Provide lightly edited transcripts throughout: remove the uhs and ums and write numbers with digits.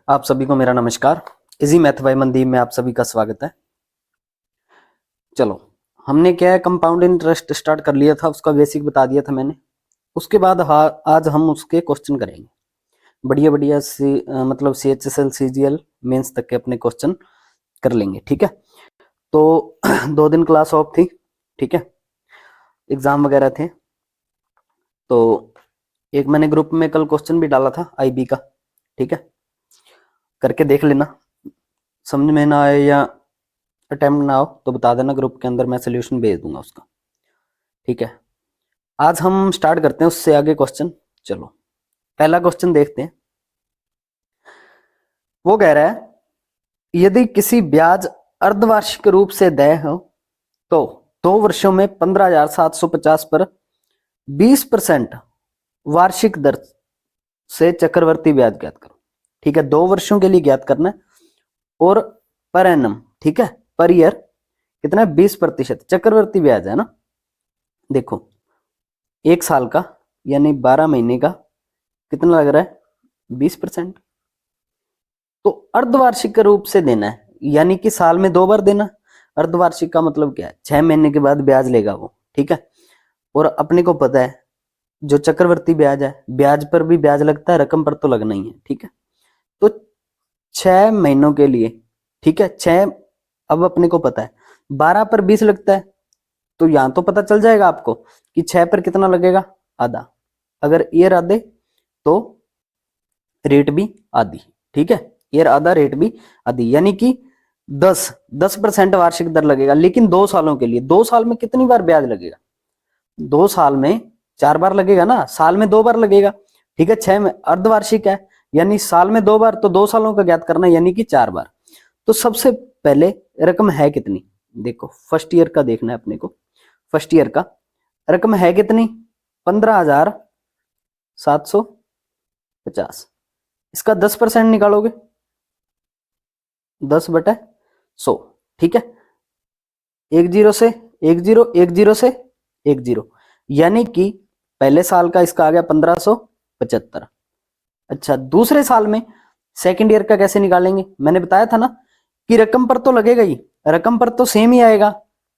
आप सभी को मेरा नमस्कार। इजी मैथ बाय मनदीप में आप सभी का स्वागत है। चलो, हमने क्या है, कंपाउंड इंटरेस्ट स्टार्ट कर लिया था, उसका बेसिक बता दिया था मैंने। उसके बाद आज हम उसके क्वेश्चन करेंगे। बढ़िया बढ़िया मतलब CHSL CGL मेंस तक के अपने क्वेश्चन कर लेंगे, ठीक है। तो 2 दिन क्लास ऑफ थी, ठीक है, एग्जाम वगैरह थे। तो एक मैंने ग्रुप में कल क्वेश्चन भी डाला था IB का, ठीक है, करके देख लेना। समझ में ना आए या अटेम्प्ट ना हो तो बता देना ग्रुप के अंदर, मैं सोल्यूशन भेज दूंगा उसका, ठीक है। आज हम स्टार्ट करते हैं उससे आगे क्वेश्चन। चलो, पहला क्वेश्चन देखते हैं। वो कह रहा है, यदि किसी ब्याज अर्धवार्षिक रूप से देय हो तो 2 वर्षों में 15,750 पर 20% वार्षिक दर से चक्रवर्ती ब्याज ज्ञात करो, ठीक है। 2 वर्षों के लिए ज्ञात करना है और पर एनम, ठीक है, पर ईयर कितना है, 20% चक्रवर्ती ब्याज है ना। देखो, 1 साल का यानी 12 महीने का कितना लग रहा है, 20%। तो अर्धवार्षिक रूप से देना है, यानी कि साल में 2 बार देना। अर्धवार्षिक का मतलब क्या है, 6 महीने के बाद ब्याज लेगा वो, ठीक है। और अपने को पता है जो चक्रवर्ती ब्याज है, ब्याज पर भी ब्याज लगता है, रकम पर तो लगना ही है, ठीक है। तो 6 महीनों के लिए, ठीक है, 6, अब अपने को पता है 12 पर 20 लगता है, तो यहां तो पता चल जाएगा आपको कि 6 पर कितना लगेगा, आधा। अगर ईयर आधे तो रेट भी आधी, ठीक है, ईयर आधा रेट भी आधी, यानी कि 10% वार्षिक दर लगेगा। लेकिन 2 सालों के लिए, 2 साल में कितनी बार ब्याज लगेगा, 2 साल में 4 बार लगेगा ना, साल में 2 बार लगेगा, ठीक है। 6 में अर्धवार्षिक है यानी साल में 2 बार, तो 2 सालों का ज्ञात करना यानी कि 4 बार। तो सबसे पहले रकम है कितनी, देखो फर्स्ट ईयर का देखना है अपने को। फर्स्ट ईयर का रकम है कितनी, 15,750। इसका 10% निकालोगे, 10/100, ठीक है। 10 से 10, 10 से 10, यानी कि पहले साल का इसका आ गया 1575। अच्छा, दूसरे साल में सेकंड ईयर का कैसे निकालेंगे, मैंने बताया था ना कि रकम पर तो लगेगा ही, रकम पर तो सेम ही आएगा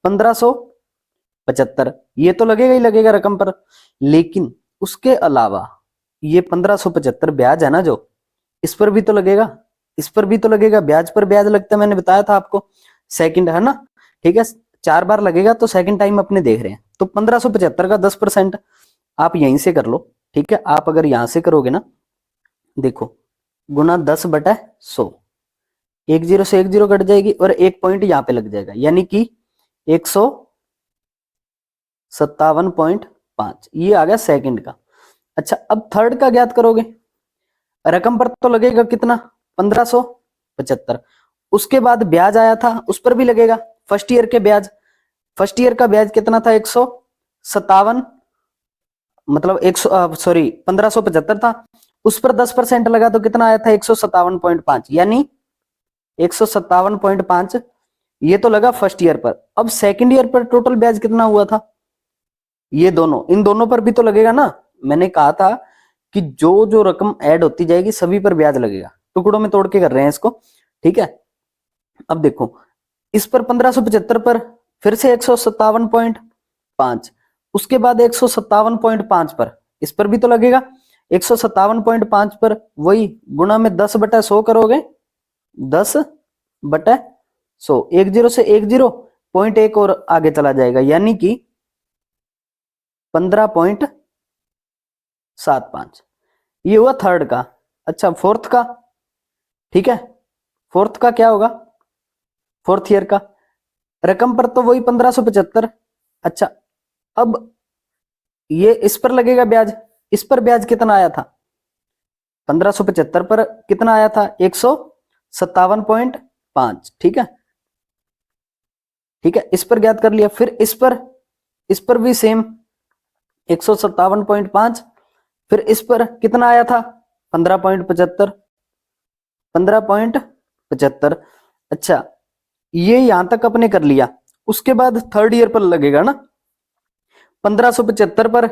1575, ये तो लगेगा ही लगेगा रकम पर। लेकिन उसके अलावा ये 1575 ब्याज है ना जो, इस पर भी तो लगेगा, इस पर भी तो लगेगा, ब्याज पर ब्याज लगता है, मैंने बताया था आपको, सेकंड है ना, ठीक है। 4 बार लगेगा तो सेकंड टाइम अपने देख रहे हैं। तो 1575 का 10% आप यहीं से कर लो, ठीक है। आप अगर यहां से करोगे ना, देखो गुना 10/100, 10 से 10 कट जाएगी और एक पॉइंट यहां पे लग जाएगा, यानी कि 157.5, ये आ गया सेकंड का। अच्छा, अब थर्ड का ज्ञात करोगे, रकम पर तो लगेगा कितना, 1575, उसके बाद ब्याज आया था उस पर भी लगेगा, फर्स्ट ईयर के ब्याज। फर्स्ट ईयर का ब्याज कितना था, 157, मतलब 1575 था, उस पर 10% लगा तो कितना आया था, 157.5, यानी 157.5 ये तो लगा फर्स्ट ईयर पर। अब सेकंड ईयर पर टोटल ब्याज कितना हुआ था, ये दोनों, इन दोनों पर भी तो लगेगा ना। मैंने कहा था कि जो जो रकम ऐड होती जाएगी सभी पर ब्याज लगेगा, टुकड़ों में तोड़ के कर रहे हैं इसको, ठीक है। अब देखो, इस पर 1575 पर फिर से 157.5, उसके बाद 157.5 पर इस पर भी तो लगेगा, 157.5 पर वही गुणा में 10/100 करोगे, 10/100, 10 से 10.1 और आगे चला जाएगा, यानी कि 15.75, ये हुआ थर्ड का। अच्छा, फोर्थ का, ठीक है, फोर्थ का क्या होगा, फोर्थ ईयर का रकम पर तो वही 1575। अच्छा, अब ये इस पर लगेगा ब्याज, इस पर ब्याज कितना आया था, 1575 पर कितना आया था, 157.5, ठीक है, ठीक है, इस पर ज्ञात कर लिया। फिर इस पर भी सेम 157.5, फिर इस पर कितना आया था, 15.75, 15.75। अच्छा, ये यहां तक अपने कर लिया, उसके बाद थर्ड ईयर पर लगेगा ना, 1575 पर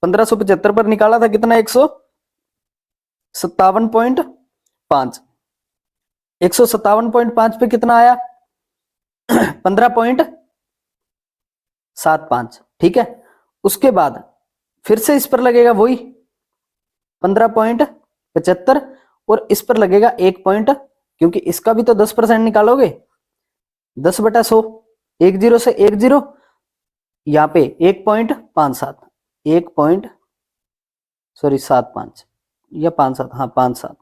1575 पर निकाला था कितना, 157.5, 5। 157.5 पे कितना आया? 15.75। ठीक है, उसके बाद फिर से इस पर लगेगा वही 15.75 और इस पर लगेगा 1 पॉइंट, क्योंकि इसका भी तो 10% निकालोगे, 10/100, 10 से 10 यहाँ पे 1.57, 75 या 57, हाँ 57।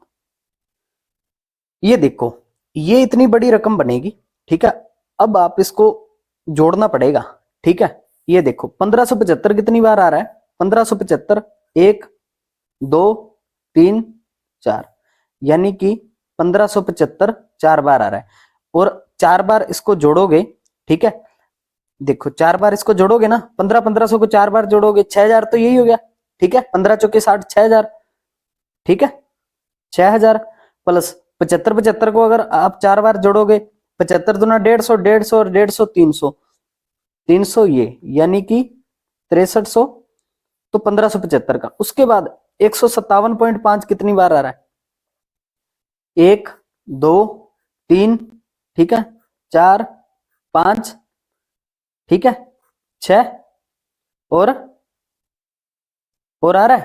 ये देखो, ये इतनी बड़ी रकम बनेगी। ठीक है, अब आप इसको जोड़ना पड़ेगा। ठीक है, ये देखो 1575 कितनी बार आ रहा है? 1575 1 2 3 4, यानी कि 1575 4 बार आ रहा है, और 4 बार इसको जोड़ोगे। ठीक है, देखो 4 बार इसको जोड़ोगे ना, 1500 को 4 बार जोड़ोगे 6000, तो यही हो गया। ठीक है, 15 चौके 60, 6000। ठीक है, 6000 प्लस 75 को अगर आप 4 बार जोड़ोगे, 75 दूना 150, 150 और 150 300, 300 ये, यानी कि 6300, तो 1575 का। उसके बाद 157.5 कितनी बार आ रहा है? 1 2 3, ठीक है, 4 5, ठीक है, 6 और आ रहा है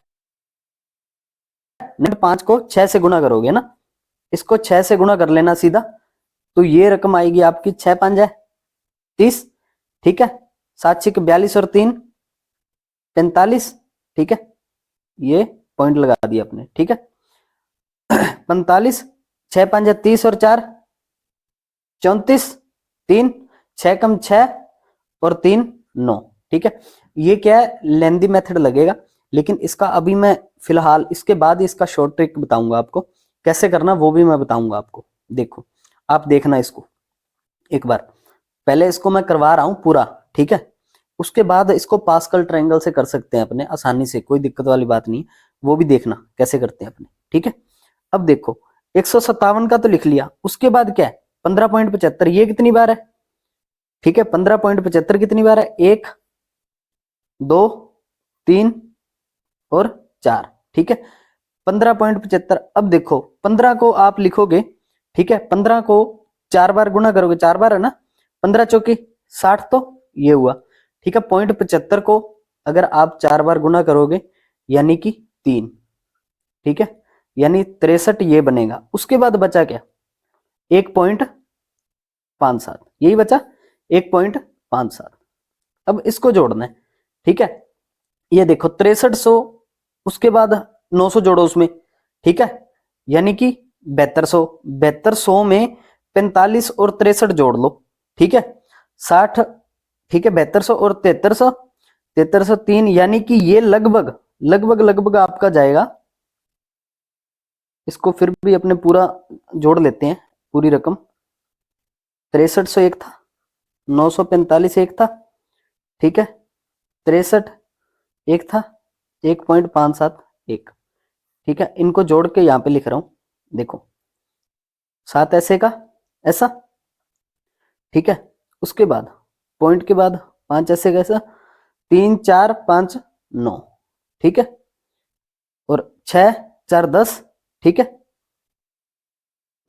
5 को 6 से गुना करोगे ना, इसको 6 से गुना कर लेना सीधा, तो ये रकम आएगी आपकी 6 5 है 30। ठीक है, 7 6 42 और 3 45। ठीक है, ये पॉइंट लगा दिया आपने। ठीक है, 45, 6 5 30 और 4 34, 3 6 कम 6 और 3 9। ठीक है, ये क्या है, लेंदी मेथड लगेगा, लेकिन इसका अभी मैं फिलहाल इसके बाद इसका शॉर्ट ट्रिक बताऊंगा आपको, कैसे करना वो भी मैं बताऊंगा आपको। देखो, आप देखना इसको एक बार, पहले इसको मैं करवा रहा हूं पूरा। ठीक है, उसके बाद इसको पास्कल ट्रायंगल से कर सकते हैं अपने आसानी से, कोई दिक्कत वाली बात नहीं, वो भी देखना कैसे करते हैं अपने। ठीक है, अब देखो 157 का तो लिख लिया, उसके बाद क्या है 15.75, ये कितनी बार है? ठीक है, 15.75 कितनी बार है? 1 2 3 और 4। ठीक है, 15.75। अब देखो 15 को आप लिखोगे, ठीक है, 15 को 4 बार गुना करोगे, 4 बार है ना, 15 चौकी 60, तो ये हुआ। ठीक है, 0.75 को अगर आप 4 बार गुना करोगे, यानी कि 3। ठीक है, यानी 63 ये बनेगा। उसके बाद बचा क्या? 1.57, यही बचा 1.57। अब इसको जोड़ना है। ठीक है, ये देखो 6300, उसके बाद 900 जोड़ो उसमें। ठीक है, यानी कि 7200, 7200 में 45 और 63 जोड़ लो। ठीक है, 60। ठीक है, 7200 और 7300, 7303, यानी कि ये लगभग लगभग लगभग आपका जाएगा। इसको फिर भी अपने पूरा जोड़ लेते हैं, पूरी रकम। 6300 एक था, 945 एक था, ठीक है, 63 एक था, 1.57 एक। ठीक है, इनको जोड़ के यहां पे लिख रहा हूं, देखो 7 ऐसे का ऐसा। ठीक है, उसके बाद पॉइंट के बाद 5 ऐसे का ऐसा, 3 4 5 9। ठीक है, और 6 4 10। ठीक है,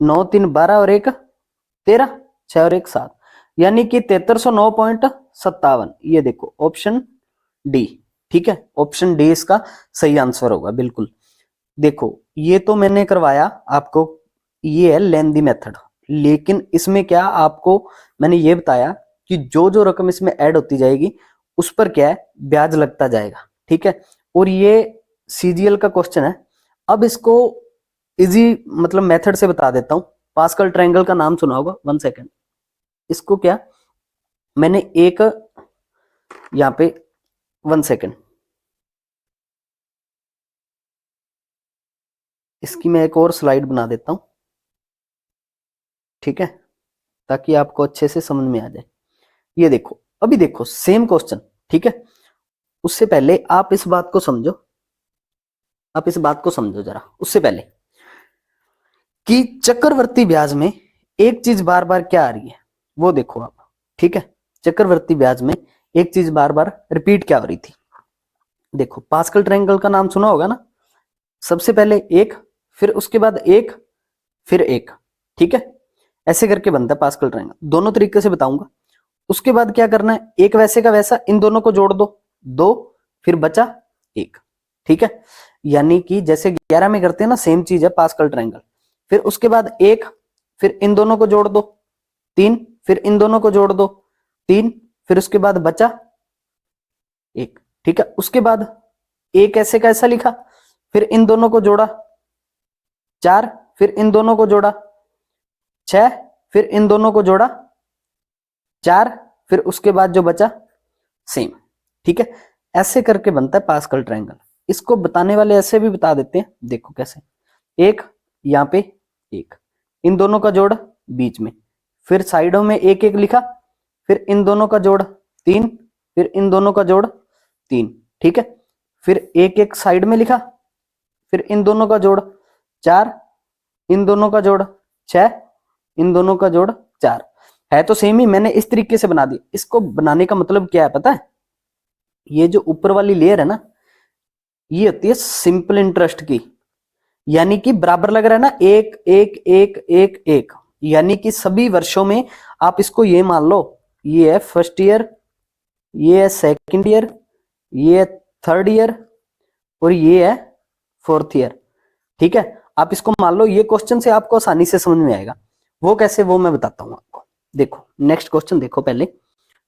9 3 12 और 1 13, 6 और 1 7, यानी कि 7309.57। ये देखो ऑप्शन डी। ठीक है, ऑप्शन डी इसका सही आंसर होगा बिल्कुल। देखो, ये तो मैंने करवाया आपको, ये है लेंदी मेथड, लेकिन इसमें क्या आपको मैंने ये बताया कि जो जो रकम इसमें ऐड होती जाएगी उस पर क्या है, ब्याज लगता जाएगा। ठीक है, और ये सीजीएल का क्वेश्चन है। अब इसको इजी मतलब मेथड से बता देता हूं। पास्कल ट्रायंगल का नाम सुना होगा, 1 सेकेंड। इसको क्या, मैंने एक यहां पे 1 सेकेंड, इसकी मैं एक और स्लाइड बना देता हूं, ठीक है, ताकि आपको अच्छे से समझ में आ जाए। ये देखो, अभी देखो सेम क्वेश्चन। ठीक है, उससे पहले आप इस बात को समझो, आप इस बात को समझो जरा, उससे पहले कि चक्रवर्ती ब्याज में एक चीज बार बार क्या आ रही है वो देखो आप। ठीक है, चक्रवर्ती ब्याज में एक चीज बार बार रिपीट क्या हो रही थी, देखो पास्कल ट्रायंगल का नाम सुना होगा ना। सबसे पहले एक, फिर उसके बाद एक, फिर 1, ठीक है। ऐसे करके बनता है पास्कल ट्रायंगल, दोनों तरीके से बताऊंगा। उसके बाद क्या करना है, एक वैसे का वैसा इन दोनों को जोड़ दो, 2 फिर बचा 1, ठीक है। यानी कि जैसे 11 में करते हैं ना, सेम चीज है पास्कल ट्रायंगल। फिर उसके बाद 1 फिर इन दोनों को जोड़ दो, 3 फिर इन दोनों को जोड़ दो, 3 फिर उसके बाद बचा 1, ठीक है। उसके बाद एक ऐसे का ऐसा लिखा, फिर इन दोनों को जोड़ा 4 फिर इन दोनों को जोड़ा 6 फिर इन दोनों को जोड़ा 4 फिर उसके बाद जो बचा सेम, ठीक है। ऐसे करके बनता है पास्कल ट्रायंगल। इसको बताने वाले ऐसे भी बता देते हैं, देखो कैसे। एक यहां पे 1, इन दोनों का जोड़ बीच में, फिर साइडों में 1 1 लिखा, फिर इन दोनों का जोड़ 3 फिर इन दोनों का जोड़ 3, ठीक है। फिर 1 1 साइड में लिखा, फिर इन दोनों का जोड़ 4 इन दोनों का जोड़ 6 इन दोनों का जोड़ 4 है तो सेम ही, मैंने इस तरीके से बना दी। इसको बनाने का मतलब क्या है पता है, ये जो ऊपर वाली लेयर है ना, ये होती है सिंपल इंटरेस्ट की, यानी कि बराबर लग रहा है ना, 1 1 1 1 1, यानी कि सभी वर्षों में आप इसको ये मान लो, ये है फर्स्ट ईयर, ये है सेकंड ईयर, ये है थर्ड ईयर और ये है फोर्थ ईयर, ठीक है। आप इसको मान लो, ये क्वेश्चन से आपको आसानी से समझ में आएगा। वो कैसे, वो मैं बताता हूं आपको। देखो नेक्स्ट क्वेश्चन देखो पहले,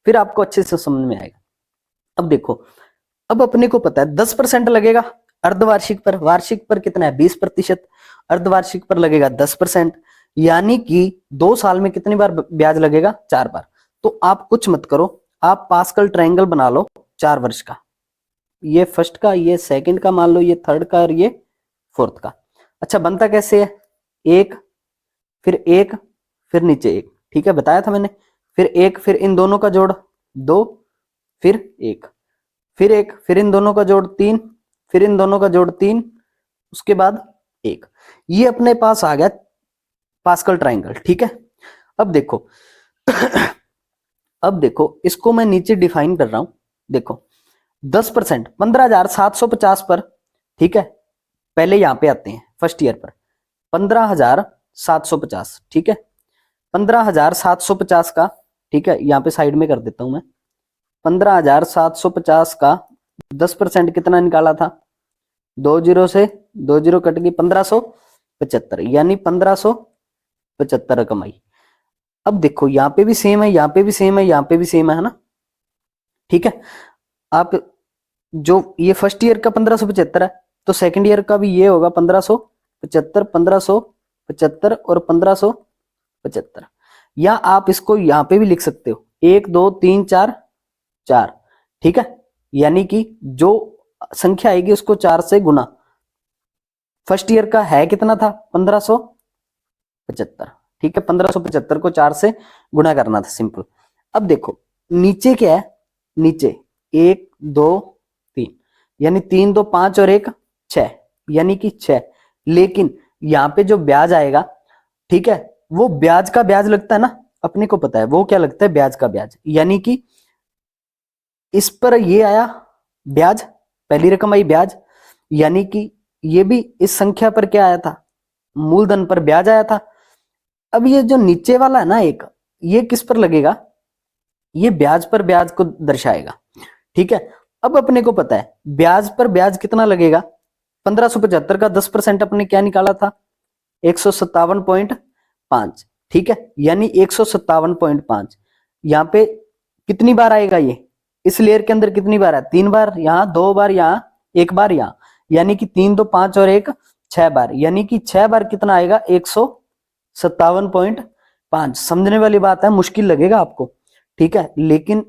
फिर आपको अच्छे से समझ में आएगा। अब देखो, अब अपने को पता है 10% लगेगा अर्धवार्षिक पर, वार्षिक पर कितना है 20%, अर्धवार्षिक पर लगेगा 10%, यानी कि 2 साल में कितनी बार ब्याज लगेगा, 4 बार। तो आप कुछ मत करो, आप पास्कल ट्रायंगल बना लो 4 वर्ष का, ये फर्स्ट का, ये सेकंड का मान लो, ये थर्ड का और ये फोर्थ का। अच्छा बनता कैसे है, 1 फिर 1 फिर नीचे 1, ठीक है, बताया था मैंने। फिर 1 फिर इन दोनों का जोड़ 2 फिर 1 फिर 1 फिर इन दोनों का जोड़ 3 फिर इन दोनों का जोड़ 3 उसके बाद 1। ये अपने पास आ गया पास्कल ट्रायंगल, ठीक है। अब देखो अब देखो इसको मैं नीचे डिफाइन कर रहा हूं, देखो 10% 15,750 पर, ठीक है। पहले यहां पे आते हैं फर्स्ट ईयर पर 15,750, ठीक है। 15,750 का, ठीक है, यहां पे साइड में कर देता हूं मैं। 15,750 का 10% कितना निकाला था, 2 जीरो से 2 जीरो कट गई, 1575, यानी 1575 कमाई। अब देखो यहां पे भी सेम है, यहां पे भी सेम है, यहां पे भी सेम है ना, ठीक है। आप जो ये फर्स्ट ईयर का 1575 है, तो सेकंड ईयर का भी ये होगा 1575, 1575 और 1575। या आप इसको यहां पे भी लिख सकते हो 1 2 3 4 4, ठीक है। यानी कि जो संख्या आएगी उसको 4 से गुना। फर्स्ट ईयर का है कितना था 1575, ठीक है। 1575 को 4 से गुना करना था, सिंपल। अब देखो नीचे क्या है, नीचे 1 2 3, यानी 3 2 5 और 1 6, यानी कि 6। लेकिन यहां पे जो ब्याज आएगा, ठीक है, वो ब्याज का ब्याज लगता है ना, अपने को पता है वो क्या लगता है, ब्याज का ब्याज। यानी कि इस पर ये आया ब्याज, पहली रकम आई ब्याज, यानी कि ये भी इस संख्या पर क्या आया था, मूलधन पर ब्याज आया था। अब ये जो नीचे वाला है ना एक, ये किस पर लगेगा, ये ब्याज पर ब्याज को दर्शाएगा, ठीक है। अब अपने को पता है ब्याज पर ब्याज कितना लगेगा, 1575 का 10% अपने क्या निकाला था, 157.5, ठीक है। यानी 157.5 यहाँ पे कितनी बार आएगा, ये इस लेयर के अंदर कितनी बार है, 3 बार, यहाँ 2 बार, यहाँ 1 बार, यहाँ यानी कि 3 2 5 और 1 6 बार, यानी कि 6 बार कितना आएगा 157.5। समझने वाली बात है, मुश्किल लगेगा आपको, ठीक है, लेकिन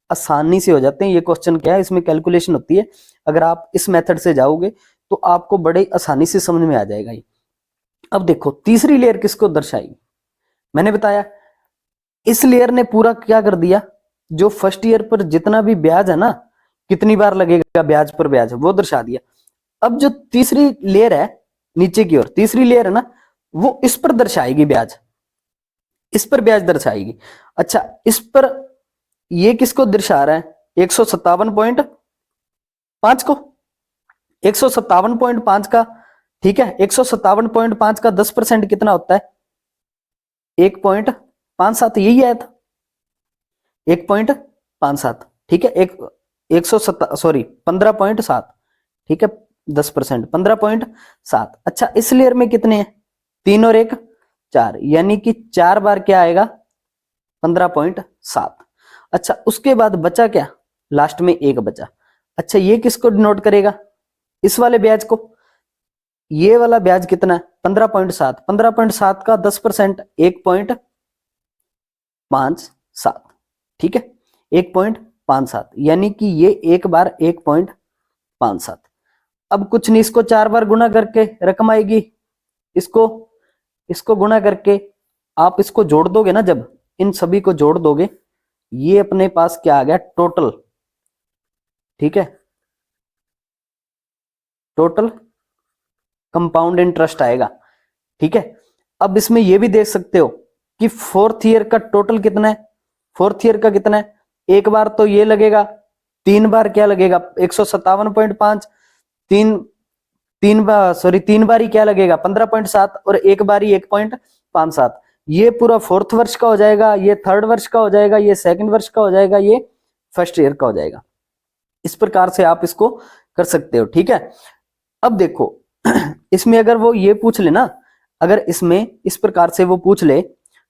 आसानी से हो जाते हैं। ये क्वेश्चन क्या है, इसमें कैलकुलेशन होती है, अगर आप इस मेथड से जाओगे तो आपको बड़े आसानी से समझ में आ जाएगा ये। अब देखो तीसरी लेयर किसको दर्शाएगी, मैंने बताया इस लेयर ने पूरा क्या कर दिया, जो फर्स्ट ईयर पर जितना भी ब्याज है ना, कितनी बार लगेगा ब्याज पर ब्याज, वो दर्शा दिया। अब जो तीसरी लेयर है नीचे की ओर, तीसरी लेयर है ना, वो इस पर दर्शाएगी ब्याज, इस पर ब्याज दर्शाएगी। अच्छा इस पर ये किसको दर्शा रहा है, 157.5 को, 157.5 का ठीक है, 157.5 का 10% कितना होता है? 1.57, यही आया था 1.57। ठीक है, 15.7। ठीक है, 10% 15.7। अच्छा, इस लेयर में कितने हैं? 3 और 1 4, यानी कि 4 बार क्या आएगा? 15.7। अच्छा, उसके बाद बचा क्या? लास्ट में 1 बचा। अच्छा, ये किसको डिनोट करेगा? इस वाले ब्याज को। ये वाला ब्याज कितना है? 15.7। 15.7 का 10% 1.57। ठीक है, 1.57, यानी कि ये एक बार 1.57। अब कुछ नहीं, इसको 4 बार गुना करके रकम आएगी। इसको इसको गुना करके आप इसको जोड़ दोगे ना, जब इन सभी को जोड़ दोगे, ये अपने पास क्या आ गया? टोटल। ठीक है, टोटल कंपाउंड इंटरेस्ट आएगा। ठीक है, अब इसमें ये भी देख सकते हो कि फोर्थ ईयर का टोटल कितना है? फोर्थ ईयर का कितना है? एक बार तो ये लगेगा, 3 बार क्या लगेगा? 157.5। तीन तीन बार, सॉरी, 3 बार ही क्या लगेगा? 15.7, और एक बार ही 1.57। ये पूरा फोर्थ वर्ष का हो जाएगा, ये थर्ड वर्ष का हो जाएगा, ये सेकंड वर्ष का हो जाएगा, ये फर्स्ट ईयर का हो जाएगा। इस प्रकार से आप इसको कर सकते हो। ठीक है, अब देखो इसमें अगर वो ये पूछ ले ना, अगर इसमें इस प्रकार से वो पूछ ले,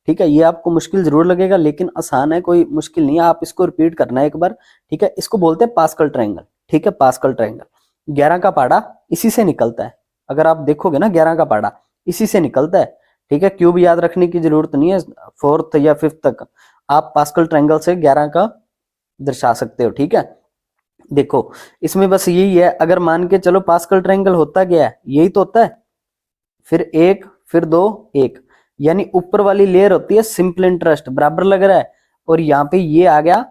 ठीक है, ये आपको मुश्किल जरूर लगेगा लेकिन आसान है, कोई मुश्किल नहीं है, आप इसको रिपीट करना है एक बार। ठीक है, इसको बोलते हैं पास्कल ट्रायंगल। ठीक है, पास्कल ट्रायंगल 11 का पाड़ा इसी से निकलता है। अगर आप देखोगे ना, 11 का पाड़ा इसी से निकलता है। ठीक है, क्यूब याद रखने की जरूरत नहीं है, फोर्थ या फिफ्थ तक आप पास्कल ट्रायंगल से 11 का दर्शा सकते हो। ठीक है, देखो इसमें बस यही है, अगर मान के चलो पास्कल ट्रायंगल होता क्या है? यही तो होता है, फिर 1 फिर 2 1, यानी ऊपर वाली लेयर होती है सिंपल इंटरेस्ट, बराबर लग रहा है, और यहाँ पे ये आ गया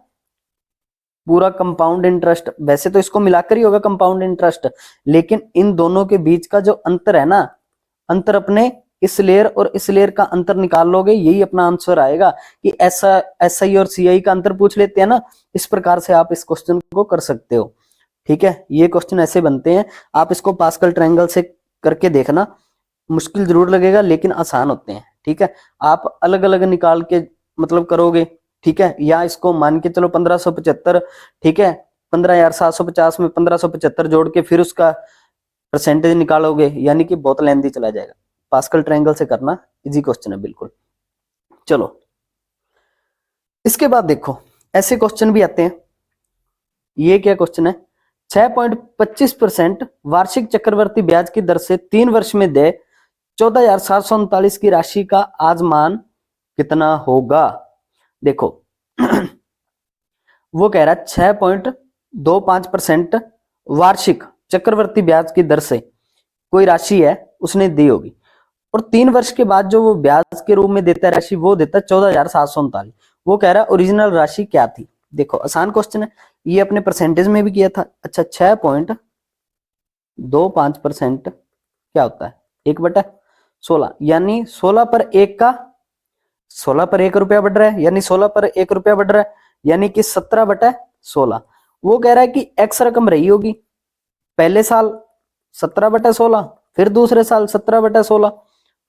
पूरा कंपाउंड इंटरेस्ट। वैसे तो इसको मिलाकर ही होगा कंपाउंड इंटरेस्ट, लेकिन इन दोनों के बीच का जो अंतर है ना, अंतर अपने इस लेयर और इस लेयर का अंतर निकाल लोगे, यही अपना आंसर आएगा। कि ऐसा एसआई और सीआई का अंतर पूछ लेते हैं ना, इस प्रकार से आप इस क्वेश्चन को कर सकते हो। ठीक है, ये क्वेश्चन ऐसे बनते हैं, आप इसको पास्कल ट्रायंगल से करके देखना, मुश्किल जरूर लगेगा लेकिन आसान होते हैं। ठीक है, आप अलग अलग निकाल के मतलब करोगे। ठीक है, या इसको मान के चलो 1575। ठीक है, 15,750 में 1575 जोड़ के फिर उसका परसेंटेज निकालोगे, यानी कि बहुत लेंथी चला जाएगा। पास्कल ट्रायंगल से करना, इजी क्वेश्चन है बिल्कुल। चलो, इसके बाद देखो ऐसे क्वेश्चन भी आते हैं। ये क्या क्वेश्चन है? 6.25% वार्षिक चक्रवर्ती ब्याज की दर से 3 वर्ष में दे 14,739 की राशि का आज मान कितना होगा? देखो वो कह रहा है 6.25% वार्षिक चक्रवर्ती ब्याज की दर से कोई राशि है उसने दी होगी, और 3 वर्ष के बाद जो वो ब्याज के रूप में देता है राशि, वो देता है 14,739। वो कह रहा है ओरिजिनल राशि क्या थी? देखो आसान क्वेश्चन है, ये अपने परसेंटेज में भी किया था। अच्छा, 6.25% क्या होता है? 1/16, यानी 16 पर 1 का 16 पर 1 रुपया बढ़ रहा है, यानी 16 पर 1 रुपया बढ़ रहा है, यानी कि 17/16। वो कह रहा है कि एक्स रकम रही होगी पहले साल 17/16, फिर दूसरे साल 17/16,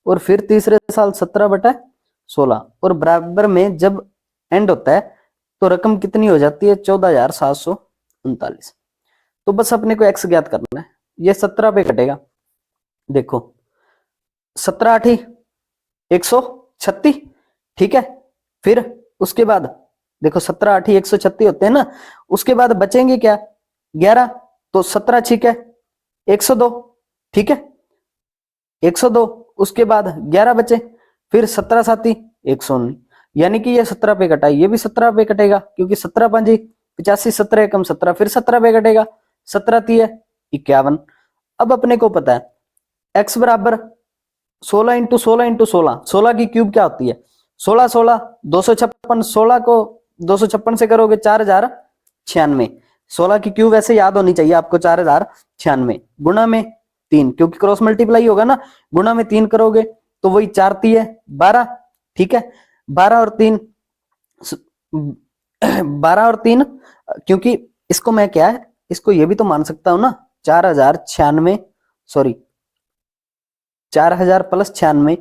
और फिर तीसरे साल 17/16, और बराबर में जब एंड होता है तो रकम कितनी हो जाती है? 14,739। तो बस अपने को एक्स ज्ञात करना है, ये 17 पे कटेगा। देखो 17 8 136। ठीक है, फिर उसके बाद देखो 17 8 136 होते हैं ना, उसके बाद बचेंगे क्या? 11, तो 17 6 है 102। ठीक है, 102, उसके बाद 11 बचे, फिर 17 7 119, यानी कि ये 17 पे कटा, ये भी 17 पे कटेगा, क्योंकि 17 5 85, 17 एकम 17, फिर 17 पे कटेगा, 17 3 51। अब अपने को पता है x बराबर 16 इंटू 16 इंटू 16, 16 की क्यूब क्या होती है? 16 16 256, 16 को 256 से करोगे 4096। 16 की क्यूब ऐसे याद होनी चाहिए आपको, 4096 गुणा में 3, क्योंकि क्रॉस मल्टीप्लाई होगा ना, गुणा में 3 करोगे तो वही 4 3 12। ठीक है, 12 और 3 12 और 3, क्योंकि इसको मैं क्या है, इसको ये भी तो मान सकता हूं ना, 4096, सॉरी 4000 प्लस 96,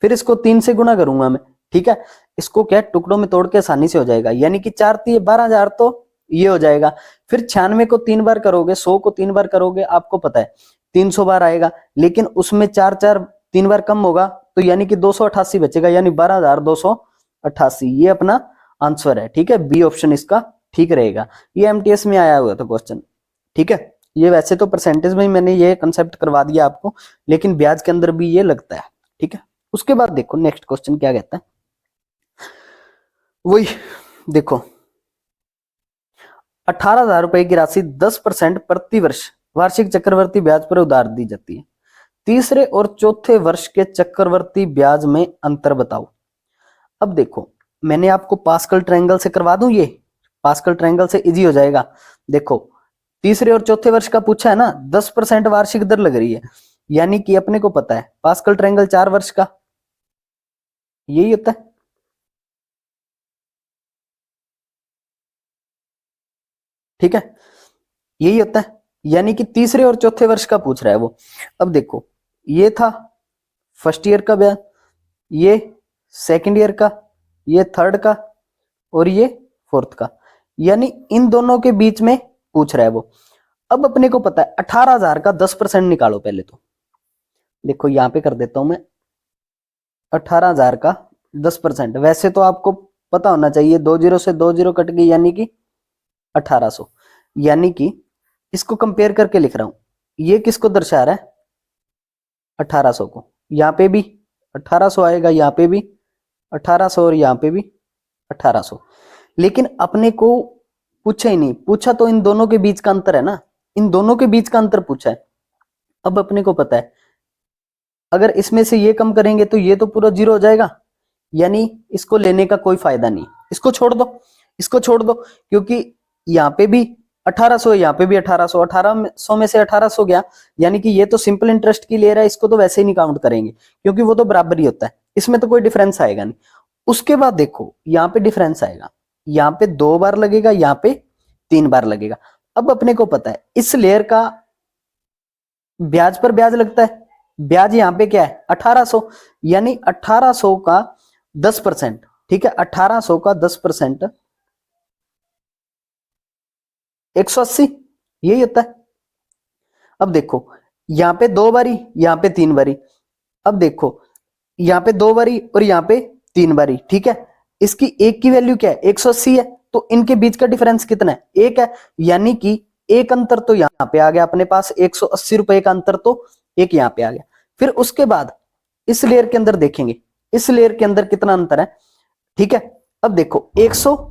फिर इसको 3 से गुना करूंगा मैं, ठीक है। इसको क्या टुकड़ों में तोड़ के आसानी से हो जाएगा, यानी कि 4 3 12,000 तो ये हो जाएगा। फिर 96 को 3 बार करोगे, 100 को 3 बार करोगे, आपको पता है 300 बार आएगा, लेकिन उसमें 4 4 3 बार कम होगा, तो यानी कि 288 बचेगा, यानी 12,288। ये अपना आंसर है, ठीक है। बी ऑप्शन इसका ठीक रहेगा। ये एमटीएस में आया हुआ था क्वेश्चन, ठीक है। ये वैसे तो परसेंटेज में मैंने ये कंसेप्ट करवा दिया आपको, लेकिन ब्याज के अंदर भी ये लगता है, ठीक है। उसके बाद देखो नेक्स्ट क्वेश्चन क्या कहता है, वही देखो 18,000 रुपए की राशि 10% प्रति वर्ष वार्षिक चक्रवर्ती ब्याज पर उधार दी जाती है। तीसरे और चौथे वर्ष के चक्रवर्ती ब्याज में अंतर बताओ। अब देखो मैंने आपको पास्कल ट्रायंगल से करवा दूं, ये पास्कल ट्रायंगल से इजी हो जाएगा। देखो तीसरे और चौथे वर्ष का पूछा है ना, 10% वार्षिक दर लग रही है, यानी कि अपने को पता है पास्कल ट्रायंगल 4 वर्ष का यही होता है, ठीक है, यही होता है। यानी कि तीसरे और चौथे वर्ष का पूछ रहा है वो। अब देखो ये था फर्स्ट ईयर का ब्याज, ये सेकंड ईयर का, ये थर्ड का, और ये फोर्थ का, यानी इन दोनों के बीच में पूछ रहा है वो। अब अपने को पता है 18,000 का 10% निकालो पहले तो। देखो यहां पे कर देता हूं मैं, 18,000 का 10%, वैसे तो आपको पता होना चाहिए, 2 जीरो से 2 जीरो कट गई, यानी कि 1800। यानी कि इसको कंपेयर करके लिख रहा हूं, ये किसको दर्शा रहा है 1800 को, यहां पे भी 1800 आएगा, यहां पे भी 1800 और यहां पे भी 1800। लेकिन अपने को पूछा ही नहीं, पूछा तो इन दोनों के बीच का अंतर है ना, इन दोनों के बीच का अंतर पूछा है। अब अपने को पता है अगर इसमें से ये कम करेंगे तो ये तो पूरा जीरो हो जाएगा, यानी इसको लेने का कोई फायदा नहीं, इसको छोड़ दो, इसको छोड़ दो, क्योंकि यहाँ पे भी 1800, यहाँ पे भी 1800, 1800 में से 1800 गया, यानी कि ये तो सिंपल इंटरेस्ट की ले रहा है, इसको तो वैसे ही नहीं काउंट करेंगे, क्योंकि वो तो बराबर ही होता है, इसमें तो कोई डिफरेंस आएगा नहीं। उसके बाद देखो यहाँ पे डिफरेंस आएगा, यहाँ पे 2 बार लगेगा, यहाँ पे 3 बार लगेगा। अब अपने को पता है इस लेयर का ब्याज पर ब्याज लगता है, ब्याज यहाँ पे क्या है 1800, यानी 1800 का 10%, ठीक है, 1800 का 10% 180, यही होता है। अब देखो यहाँ पे 2 बारी, यहाँ पे 3 बारी, अब देखो यहाँ पे 2 बारी और यहाँ पे 3 बारी, ठीक है, इसकी एक की वैल्यू क्या है 180 है, तो इनके बीच का डिफरेंस कितना है 1 है, यानी कि एक अंतर तो यहाँ पे आ गया अपने पास 180 रुपए का अंतर, तो एक यहाँ पे आ गया। फिर उसके बाद इस लेयर के अंदर देखेंगे, इस लेयर के अंदर कितना अंतर है, ठीक है। अब देखो 100,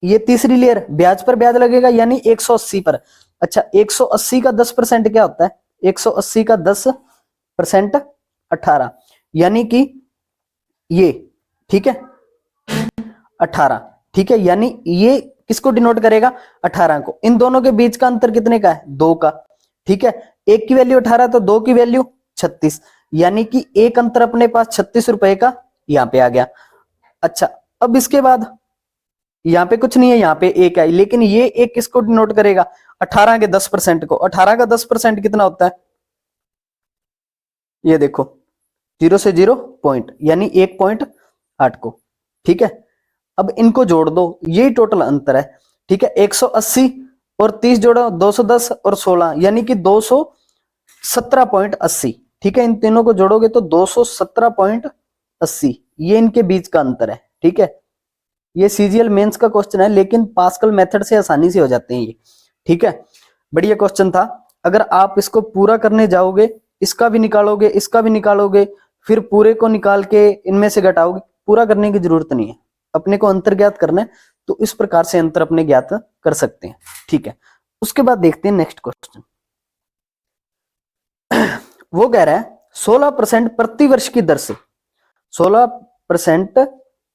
ये तीसरी लेयर ब्याज पर ब्याज लगेगा, यानी 180 पर। अच्छा 180 का 10% क्या होता है, 180 का 10% 18, यानी कि ये, ठीक है 18, ठीक है, यानी ये किसको डिनोट करेगा 18 को। इन दोनों के बीच का अंतर कितने का है 2 का, ठीक है, एक की वैल्यू 18 तो 2 की वैल्यू 36, यानी कि एक अंतर अपने पास 36 रुपए का यहां पे आ गया। अच्छा अब इसके बाद यहाँ पे कुछ नहीं है, यहाँ पे एक है, लेकिन ये एक किसको डिनोट करेगा 18 के 10% को। 18 का 10% कितना होता है, ये देखो 0 से 0 पॉइंट, यानी 1.8 को, ठीक है। अब इनको जोड़ दो, यही टोटल अंतर है, ठीक है। 180 और 30 जोड़ो 210 और 16, यानी कि 217.80, ठीक है। इन तीनों को जोड़ोगे तो 217.80, ये इनके बीच का अंतर है, ठीक है। ये सीजीएल मेंस का क्वेश्चन है, लेकिन पास्कल मेथड से आसानी से हो जाते हैं ये, ठीक है। बढ़िया क्वेश्चन था। अगर आप इसको पूरा करने जाओगे, इसका भी निकालोगे, इसका भी निकालोगे, फिर पूरे को निकाल के इनमें से घटाओगे, पूरा करने की जरूरत नहीं है, अपने को अंतर ज्ञात करना है, तो इस प्रकार से अंतर अपने ज्ञात कर सकते हैं, ठीक है। उसके बाद देखते हैं नेक्स्ट क्वेश्चन। वो कह रहा है 16% प्रति वर्ष की दर से, 16%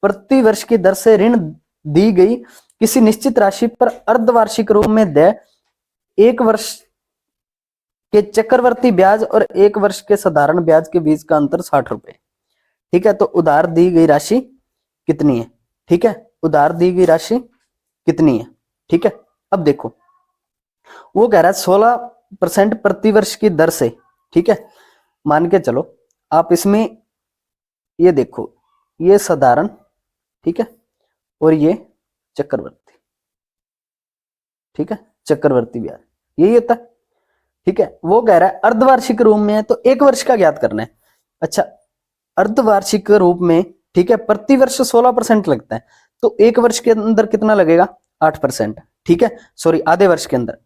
प्रति वर्ष की दर से ऋण दी गई किसी निश्चित राशि पर अर्धवार्षिक रूप में देय 1 वर्ष के चक्रवर्ती ब्याज और 1 वर्ष के साधारण ब्याज के बीच का अंतर 60 रुपए, ठीक है। तो उधार दी गई राशि कितनी है, ठीक है, उधार दी गई राशि कितनी है, ठीक है। अब देखो वो कह रहा है 16% प्रति वर्ष की दर से, ठीक है, मान के चलो आप इसमें ये देखो, ये साधारण, ठीक है, और ये चक्रवर्ती, ठीक है, चक्रवर्ती ब्याज, यही होता है, ठीक है। वो कह रहा है अर्धवार्षिक रूप में है तो एक वर्ष का ज्ञात करना है। अच्छा, अर्धवार्षिक रूप में, ठीक है, प्रति वर्ष 16% लगता है, तो एक वर्ष के अंदर कितना लगेगा, 8%, ठीक है, सॉरी आधे वर्ष के अंदर,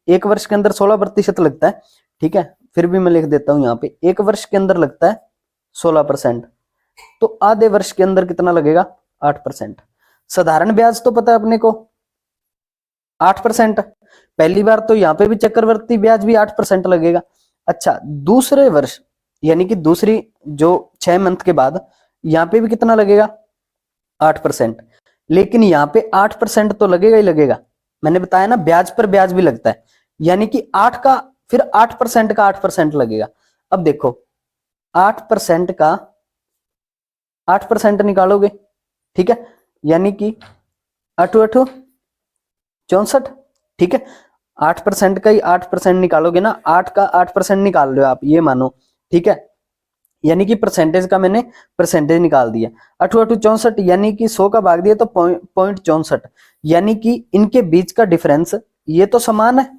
एक वर्ष के अंदर 16% लगता है, ठीक है, फिर भी मैं लिख देता हूं यहाँ पे, एक वर्ष के अंदर लगता है 16%, तो आधे वर्ष के अंदर कितना लगेगा, 8%। साधारण ब्याज तो पता है अपने को 8%, पहली बार तो यहाँ पे भी चक्रवर्ती ब्याज भी 8% लगेगा। अच्छा, दूसरे वर्ष यानी कि दूसरी जो 6 मंथ के बाद यहाँ पे भी कितना लगेगा, 8%, लेकिन यहाँ पे 8% तो लगेगा ही लगेगा, मैंने बताया ना ब्याज पर ब्याज भी लगता है, यानी कि 8 का फिर 8% का 8% लगेगा। अब देखो 8% का 8% निकालोगे, ठीक है, यानी कि 8 8 64, ठीक है, 8% का ही 8% निकालोगे ना, 8 का 8% निकाल लो आप, ये मानो, ठीक है, यानी कि परसेंटेज का मैंने परसेंटेज निकाल दिया, 8 8 64, यानी कि 100 का भाग दिया तो 0.64, यानी कि इनके बीच का डिफरेंस ये तो समान है,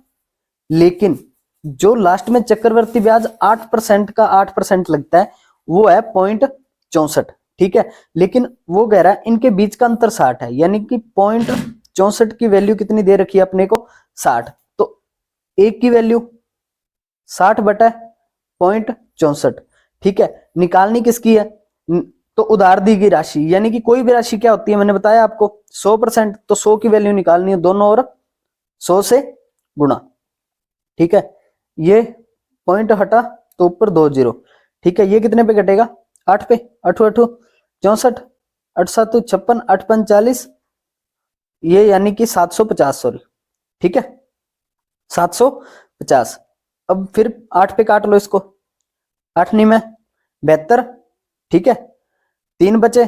लेकिन जो लास्ट में चक्रवर्ती ब्याज 8% का 8% लगता है वो है 0.64, ठीक है, लेकिन वो कह रहा है इनके बीच का अंतर 60 है, यानी कि 0.64 की वैल्यू कितनी दे रखी है अपने को, 60, तो एक की वैल्यू 60 बटा 0.64, ठीक है, निकालनी किसकी है, तो उधार दी गई राशि, यानी कि कोई भी राशि क्या होती है मैंने बताया आपको 100%, तो 100 की वैल्यू निकालनी है दोनों और 100 से गुणा, ठीक है, ये पॉइंट हटा तो ऊपर 2 जीरो, ठीक है, ये कितने पे घटेगा, 8 पे, 8 8 64, 8 7 56, 8 5 40, ये यानी कि 750, सॉरी, ठीक है, 750। अब फिर 8 पे काट लो इसको, 8 नहीं में 72, ठीक है, 3 बचे,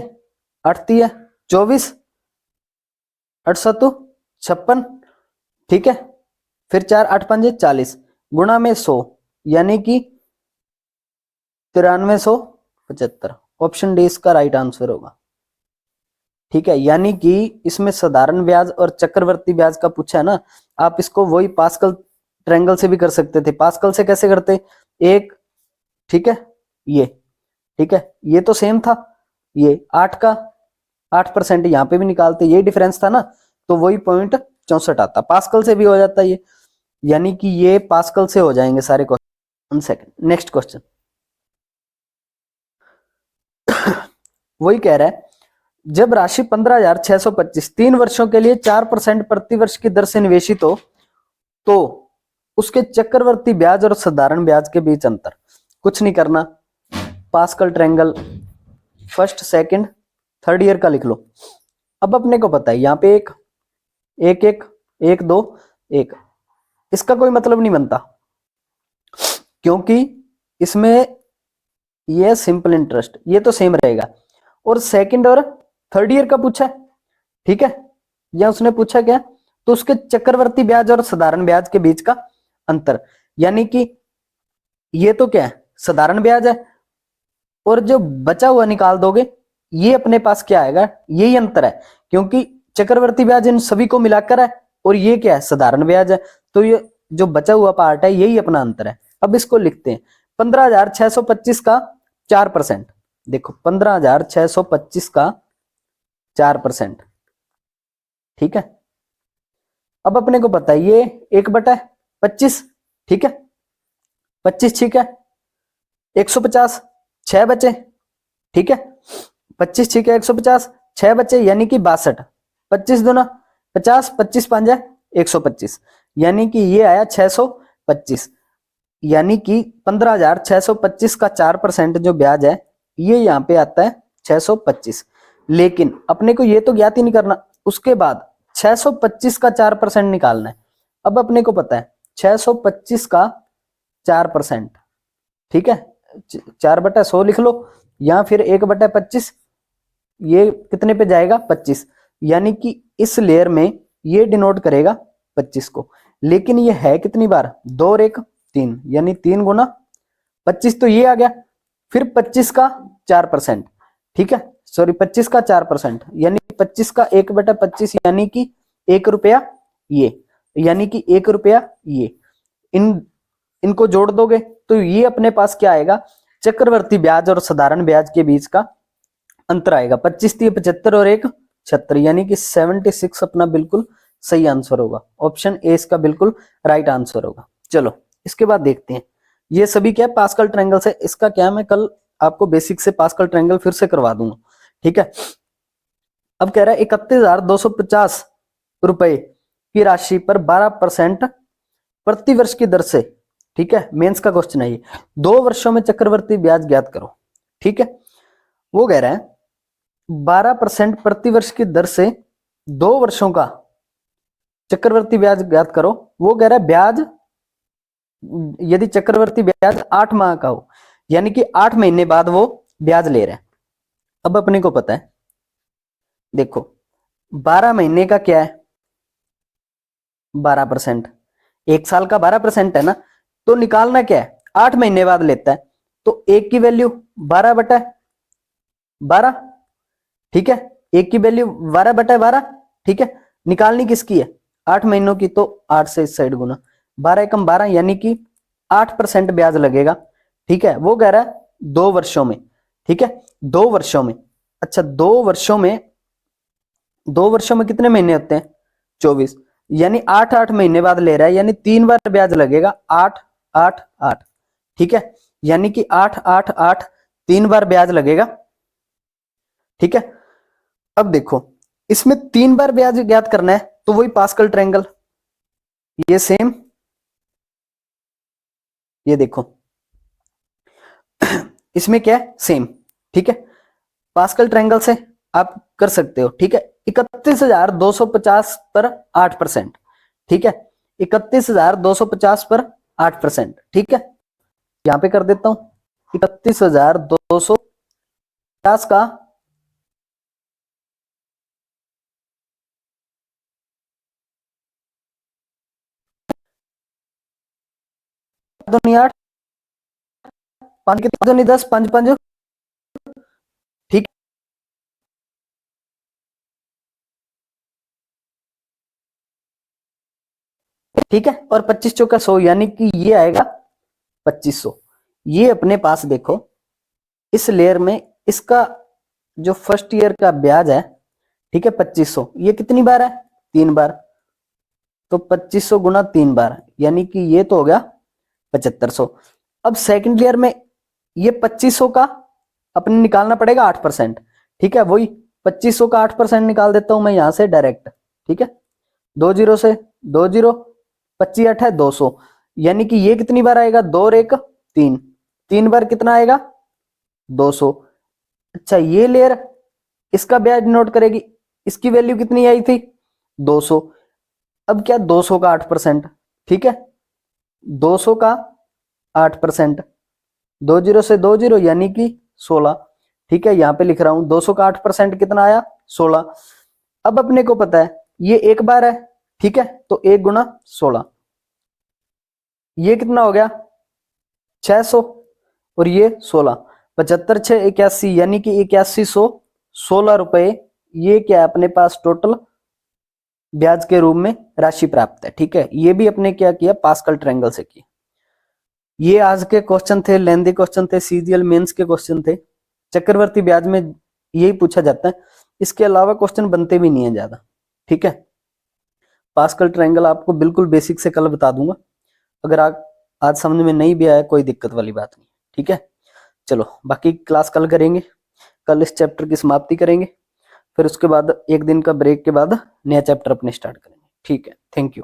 8 3 24, 8 7 56, ठीक है, फिर 4 8 5 40, गुणा में 100, यानी कि 9375, ऑप्शन डी इसका राइट आंसर होगा, ठीक है, यानी कि इसमें साधारण ब्याज और चक्रवर्ती ब्याज का पूछा है ना, आप इसको वही पास्कल ट्रायंगल से भी कर सकते थे, पास्कल से कैसे करते, एक, ठीक है, ये, ठीक है, ये तो सेम था, ये 8 का 8% यहाँ पे भी निकालते, यही डिफरेंस था ना, तो वही 0.64 आता, पास्कल से भी हो जाता ये, यानी कि ये पास्कल से हो जाएंगे सारे क्वेश्चन। सेकंड नेक्स्ट क्वेश्चन वही कह रहा है जब राशि 15,625 3 वर्षों के लिए 4% प्रति वर्ष की दर से निवेशित हो तो उसके चक्रवर्ती ब्याज और साधारण ब्याज के बीच अंतर, कुछ नहीं करना, pascal triangle first second third year का लिख लो। अब अपने को पता है यहाँ पे एक एक एक एक दो एक, इसका कोई मतलब नहीं बनता क्योंकि इसमें ये सिंपल इंटरेस्ट ये तो सेम रहेगा, और सेकंड और थर्ड ईयर का पूछा है, ठीक है, या उसने पूछा क्या, तो उसके चक्रवर्ती ब्याज और साधारण ब्याज के बीच का अंतर, यानी कि ये तो क्या है, साधारण ब्याज है, और जो बचा हुआ निकाल दोगे ये अपने पास क्या आएगा, यही अंतर है, क्योंकि चक्रवर्ती ब्याज इन सभी को मिलाकर है और ये क्या है, साधारण ब्याज है, तो ये जो बचा हुआ पार्ट है यही अपना अंतर है। अब इसको लिखते हैं 15,625 का 4%, देखो 15,625 का 4%, ठीक है, अब अपने को पता है ये 1/25, ठीक है, 25, ठीक है, 150, 6 बचे, ठीक है, 25 ठीक है, 150, 6 बचे यानी कि 62, 25 दूना 50, 25 5 125, यानी कि ये आया 625, यानी कि 15,625 का 4% जो ब्याज है ये यहाँ पे आता है 625, लेकिन अपने को ये तो ज्ञात ही नहीं करना, उसके बाद 625 का 4% निकालना है। अब अपने को पता है 625 का 4%, ठीक है, 4/100 लिख लो, या फिर 1/25, ये कितने पे जाएगा 25, यानी कि इस लेयर में ये डिनोट करेगा 25 को, लेकिन ये है कितनी बार 2 और 1 3, यानी 3 गुना 25 तो ये आ गया, फिर 25 का 4%, ठीक है, सॉरी 25 का 4%, यानी 25 का 1/25, यानी कि 1 रुपया, ये यानी कि 1 रुपया, ये इनको जोड़ दोगे तो ये अपने पास क्या आएगा, चक्रवर्ती ब्याज और साधारण ब्याज के बीच का अंतर आएगा। 25 × 75 और 1 76, यानी कि 76 अपना बिल्कुल सही आंसर होगा। ऑप्शन ए इसका बिल्कुल राइट आंसर होगा। चलो इसके बाद देखते हैं, ये सभी क्या है, पास्कल ट्रायंगल से। इसका क्या है, मैं कल आपको बेसिक से पास्कल ट्रायंगल फिर से करवा दूंगा, ठीक है। अब कह रहा है 31,250 रुपए की राशि पर 12% प्रति वर्ष की दर से, ठीक है, मेंस का क्वेश्चन है ये, 2 वर्षों में चक्रवर्ती ब्याज ज्ञात करो, ठीक है। वो कह रहा है 12% प्रति वर्ष की दर से 2 वर्षों का चक्रवर्ती ब्याज ज्ञात करो। वो कह रहा है ब्याज, यदि चक्रवर्ती ब्याज 8 माह का हो, यानी कि 8 महीने बाद वो ब्याज ले रहे हैं। अब अपने को पता है, देखो 12 महीने का क्या है, 12%, एक साल का 12% है ना, तो निकालना क्या है, 8 महीने बाद लेता है, तो एक की वैल्यू 12/12, ठीक है, एक की वैल्यू 12/12, ठीक है। निकालनी किसकी है, 8 महीनों की, तो 8 से इस साइड गुना, 12 एकम 12, यानी कि 8% ब्याज लगेगा, ठीक है। वो कह रहा है 2 वर्षों में, ठीक है, 2 वर्षों में। अच्छा 2 वर्षों में, 2 वर्षों में कितने महीने होते हैं, 24, यानी 8-8 महीने बाद ले रहा है, यानी 3 बार ब्याज लगेगा, 8-8-8, ठीक है, यानी कि 8-8-8 3 बार ब्याज लगेगा, ठीक है। अब देखो इसमें 3 बार ब्याज ज्ञात करना है, तो वही पास्कल ट्रायंगल, ये सेम, ये देखो इसमें क्या है, सेम, ठीक है, पास्कल ट्रायंगल से आप कर सकते हो, ठीक है। 31,250 पर 8%, ठीक है, 31,250 पर 8%, ठीक है। यहां पे कर देता हूं 31,250 का दूनी 8, 5 कितने दूनी 10, 5 5, ठीक, ठीक है। और 25 चौका 100, यानी कि ये आएगा 2500। ये अपने पास देखो इस लेयर में इसका जो फर्स्ट ईयर का ब्याज है, ठीक है, 2500, ये कितनी बार है, 3 बार, तो 2500 गुना 3 बार, यानी कि ये तो हो गया 7500। अब सेकंड ईयर में ये 2500 का अपने निकालना पड़ेगा 8%, ठीक है, वही 2500 का 8% निकाल देता हूं मैं यहां से डायरेक्ट, ठीक है, 2 जीरो से 2 जीरो, 25 8 है 200, यानी कि ये कितनी बार आएगा, 2 और 1 3, 3 बार कितना आएगा, 200। अच्छा ये लेयर इसका ब्याज नोट करेगी, इसकी वैल्यू कितनी आई थी, 200। अब क्या 200 का 8%, ठीक है, 200 का 8%, 2 जीरो से 2 जीरो, यानी कि 16, ठीक है, यहां पे लिख रहा हूं 200 का 8% कितना आया, 16। अब अपने को पता है ये एक बार है, ठीक है, तो 1 गुना 16, ये कितना हो गया 600, और ये 16, 75 6 81, यानी कि 8116 रुपए, ये क्या है अपने पास टोटल ब्याज के रूप में राशि प्राप्त है, ठीक है। ये भी अपने क्या किया, पास्कल ट्रायंगल से किया। ये आज के क्वेश्चन थे, लेंदी क्वेश्चन थे, सीजीएल मेंस के क्वेश्चन थे। चक्रवर्ती ब्याज में यही पूछा जाता है, इसके अलावा क्वेश्चन बनते भी नहीं है ज्यादा, ठीक है। पास्कल ट्रायंगल आपको बिल्कुल बेसिक से कल बता दूंगा, अगर आज समझ में नहीं भी आया कोई दिक्कत वाली बात नहीं, ठीक है। चलो बाकी क्लास कल करेंगे, कल इस चैप्टर की समाप्ति करेंगे, फिर उसके बाद एक दिन का ब्रेक के बाद नया चैप्टर अपने स्टार्ट करेंगे, ठीक है। Thank you.